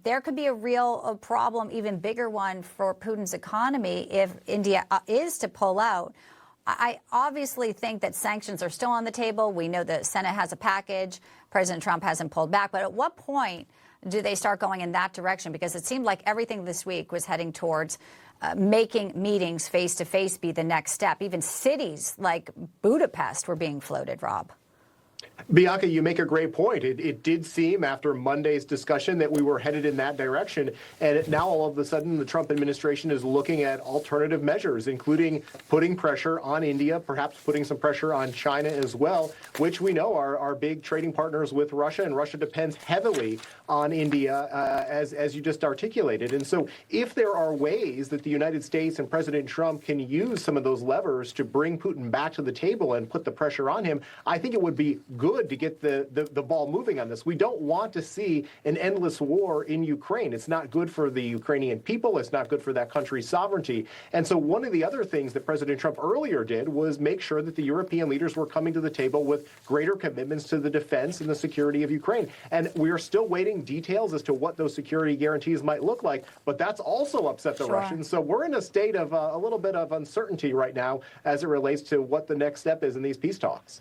there could be a real problem, even bigger one for Putin's economy if India is to pull out. I obviously think that sanctions are still on the table. We know the Senate has a package. President Trump hasn't pulled back. But at what point do they start going in that direction? Because it seemed like everything this week was heading towards making meetings face-to-face be the next step. Even cities like Budapest were being floated, Rob. Bianca, you make a great point. It did seem after Monday's discussion that we were headed in that direction. And now all of a sudden the Trump administration is looking at alternative measures, including putting pressure on India, perhaps putting some pressure on China as well, which we know are big trading partners with Russia. And Russia depends heavily on India, as you just articulated. And so if there are ways that the United States and President Trump can use some of those levers to bring Putin back to the table and put the pressure on him, I think it would be good to get the ball moving on this. We don't want to see an endless war in Ukraine. It's not good for the Ukrainian people. It's not good for that country's sovereignty. And so one of the other things that President Trump earlier did was make sure that the European leaders were coming to the table with greater commitments to the defense and the security of Ukraine. And we are still waiting details as to what those security guarantees might look like. But that's also upset the Russians. So we're in a state of a little bit of uncertainty right now as it relates to what the next step is in these peace talks.